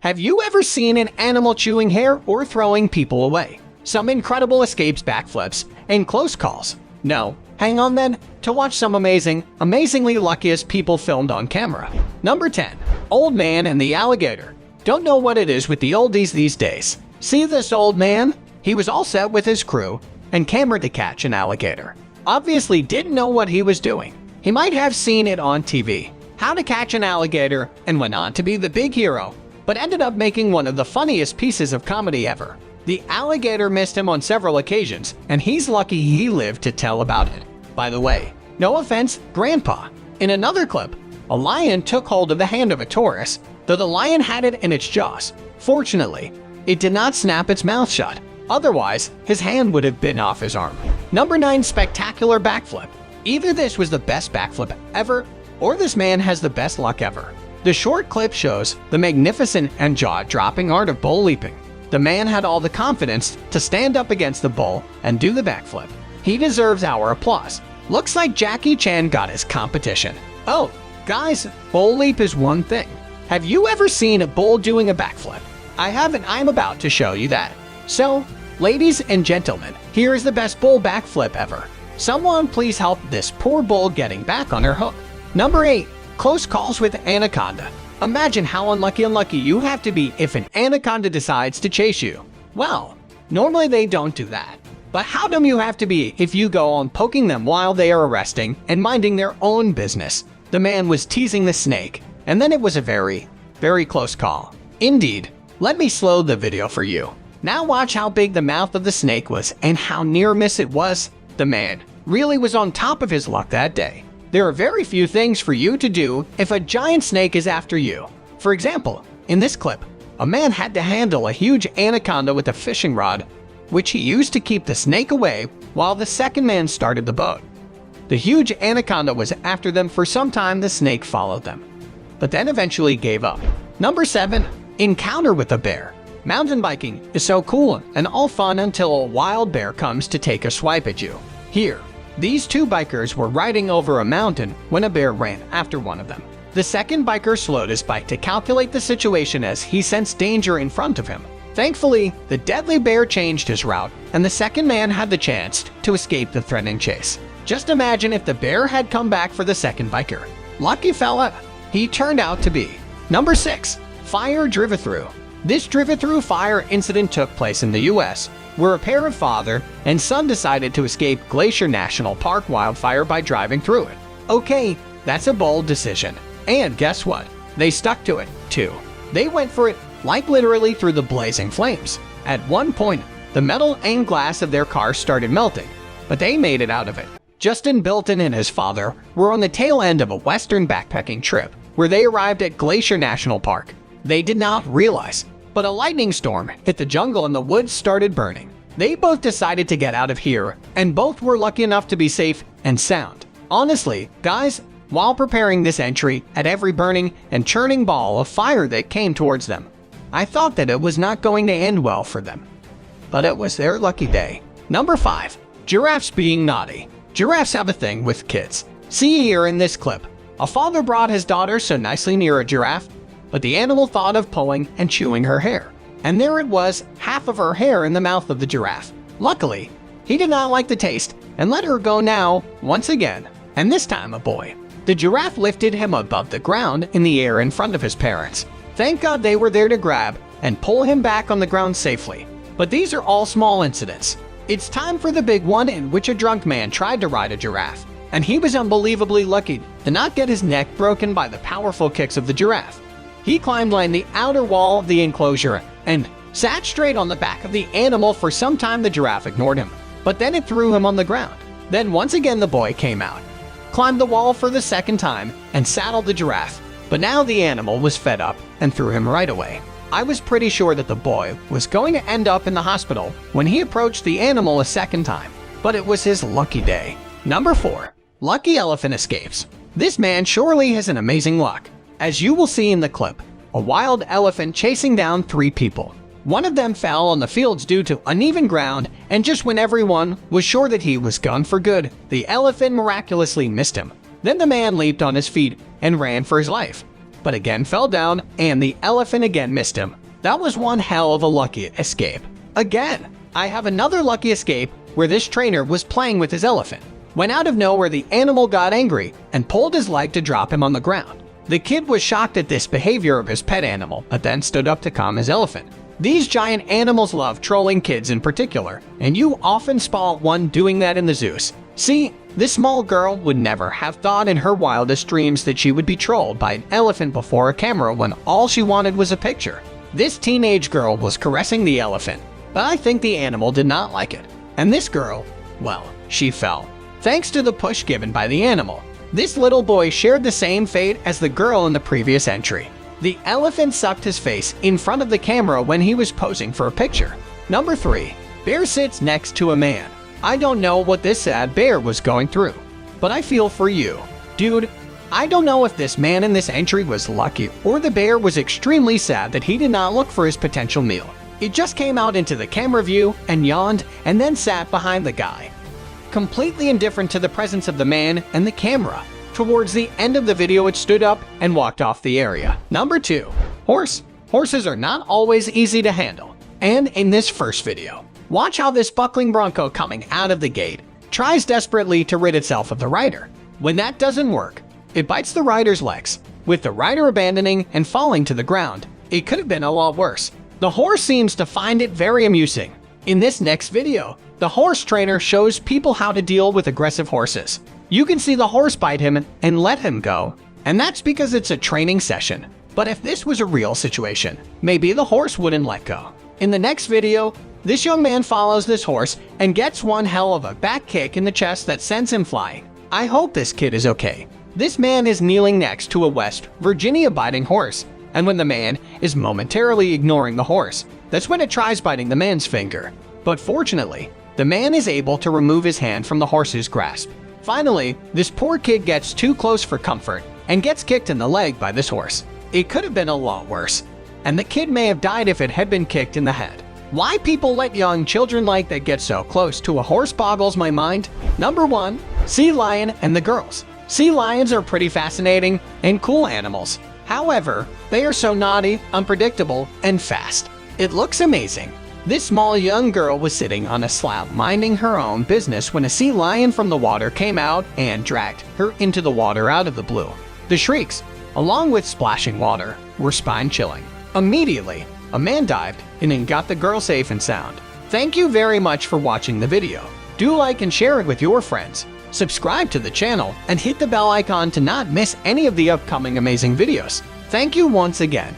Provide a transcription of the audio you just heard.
Have you ever seen an animal chewing hair or throwing people away? Some incredible escapes, backflips, and close calls. No, hang on then to watch some amazingly luckiest people filmed on camera. Number 10. Old Man and the Alligator. Don't know what it is with the oldies these days. See this old man? He was all set with his crew and camera to catch an alligator. Obviously didn't know what he was doing. He might have seen it on TV, how to catch an alligator, and went on to be the big hero, but ended up making one of the funniest pieces of comedy ever. The alligator missed him on several occasions, and he's lucky he lived to tell about it. By the way, no offense, Grandpa. In another clip, a lion took hold of the hand of a tortoise, though the lion had it in its jaws. Fortunately, it did not snap its mouth shut. Otherwise, his hand would have bitten off his arm. Number 9. Spectacular backflip. Either this was the best backflip ever, or this man has the best luck ever. The short clip shows the magnificent and jaw-dropping art of bull leaping. The man had all the confidence to stand up against the bull and do the backflip. He deserves our applause. Looks like Jackie Chan got his competition. Oh, guys, bull leap is one thing. Have you ever seen a bull doing a backflip? I haven't. I'm about to show you that. So, ladies and gentlemen, here is the best bull backflip ever. Someone please help this poor bull getting back on her hook. Number 8. Close calls with anaconda. Imagine how unlucky you have to be if an anaconda decides to chase you. Well, normally they don't do that. But how dumb you have to be if you go on poking them while they are resting and minding their own business. The man was teasing the snake, and then it was a very close call. Indeed. Let me slow the video for you. Now watch how big the mouth of the snake was and how near miss it was. The man really was on top of his luck that day. There are very few things for you to do if a giant snake is after you. For example, in this clip, a man had to handle a huge anaconda with a fishing rod, which he used to keep the snake away while the second man started the boat. The huge anaconda was after them for some time. The snake followed them, but then eventually gave up. Number 7. Encounter with a bear. Mountain biking is so cool and all fun until a wild bear comes to take a swipe at you. Here, these two bikers were riding over a mountain when a bear ran after one of them. The second biker slowed his bike to calculate the situation as he sensed danger in front of him. Thankfully, the deadly bear changed his route, and the second man had the chance to escape the threatening chase. Just imagine if the bear had come back for the second biker. Lucky fella he turned out to be. Number 6. Fire drive-through. This drive-through fire incident took place in the US, where a pair of father and son decided to escape Glacier National Park wildfire by driving through it. Okay, that's a bold decision. And guess what? They stuck to it, too. They went for it, like literally through the blazing flames. At one point, the metal and glass of their car started melting, but they made it out of it. Justin Bilton and his father were on the tail end of a western backpacking trip, where they arrived at Glacier National Park. They did not realize, but a lightning storm hit the jungle and the woods started burning. They both decided to get out of here, and both were lucky enough to be safe and sound. Honestly, guys, while preparing this entry, at every burning and churning ball of fire that came towards them, I thought that it was not going to end well for them. But it was their lucky day. Number 5. Giraffes being naughty. Giraffes have a thing with kids. See here in this clip, a father brought his daughter so nicely near a giraffe, but the animal thought of pulling and chewing her hair. And there it was, half of her hair in the mouth of the giraffe. Luckily, he did not like the taste and let her go now, once again, and this time a boy. The giraffe lifted him above the ground in the air in front of his parents. Thank God they were there to grab and pull him back on the ground safely. But these are all small incidents. It's time for the big one, in which a drunk man tried to ride a giraffe, and he was unbelievably lucky to not get his neck broken by the powerful kicks of the giraffe. He climbed on the outer wall of the enclosure and sat straight on the back of the animal. For some time the giraffe ignored him, but then it threw him on the ground. Then once again the boy came out, climbed the wall for the second time, and saddled the giraffe. But now the animal was fed up and threw him right away. I was pretty sure that the boy was going to end up in the hospital when he approached the animal a second time, but it was his lucky day. Number 4. Lucky elephant escapes. This man surely has an amazing luck. As you will see in the clip, a wild elephant chasing down 3 people. One of them fell on the fields due to uneven ground, and just when everyone was sure that he was gone for good, the elephant miraculously missed him. Then the man leaped on his feet and ran for his life. but again fell down, and the elephant again missed him. That was one hell of a lucky escape. Again, I have another lucky escape where this trainer was playing with his elephant. When out of nowhere, the animal got angry and pulled his leg to drop him on the ground. The kid was shocked at this behavior of his pet animal, but then stood up to calm his elephant. These giant animals love trolling kids in particular, and you often spot one doing that in the zoos. See, this small girl would never have thought in her wildest dreams that she would be trolled by an elephant before a camera when all she wanted was a picture. This teenage girl was caressing the elephant, but I think the animal did not like it. And this girl, well, she fell. Thanks to the push given by the animal. This little boy shared the same fate as the girl in the previous entry. The elephant sucked his face in front of the camera when he was posing for a picture. Number 3. Bear sits next to a man. I don't know what this sad bear was going through, but I feel for you. Dude, I don't know if this man in this entry was lucky or the bear was extremely sad that he did not look for his potential meal. It just came out into the camera view and yawned and then sat behind the guy, completely indifferent to the presence of the man and the camera. Towards the end of the video, it stood up and walked off the area. Number 2. Horse. Horses are not always easy to handle. And in this first video, watch how this buckling bronco coming out of the gate tries desperately to rid itself of the rider. When that doesn't work, it bites the rider's legs, with the rider abandoning and falling to the ground. It could have been a lot worse. The horse seems to find it very amusing. In this next video, the horse trainer shows people how to deal with aggressive horses. You can see the horse bite him and let him go, and that's because it's a training session. But if this was a real situation, maybe the horse wouldn't let go. In the next video, this young man follows this horse and gets one hell of a back kick in the chest that sends him flying. I hope this kid is okay. This man is kneeling next to a West Virginia biting horse, and when the man is momentarily ignoring the horse, that's when it tries biting the man's finger. But fortunately, the man is able to remove his hand from the horse's grasp. Finally, this poor kid gets too close for comfort and gets kicked in the leg by this horse. It could have been a lot worse, and the kid may have died if it had been kicked in the head. Why people let young children like that get so close to a horse boggles my mind. Number 1. Sea lion and the girls. Sea lions are pretty fascinating and cool animals. However, they are so naughty, unpredictable, and fast. It looks amazing. This small young girl was sitting on a slab minding her own business when a sea lion from the water came out and dragged her into the water out of the blue. The shrieks, along with splashing water, were spine-chilling. Immediately, a man dived in and got the girl safe and sound. Thank you very much for watching the video. Do like and share it with your friends. Subscribe to the channel and hit the bell icon to not miss any of the upcoming amazing videos. Thank you once again.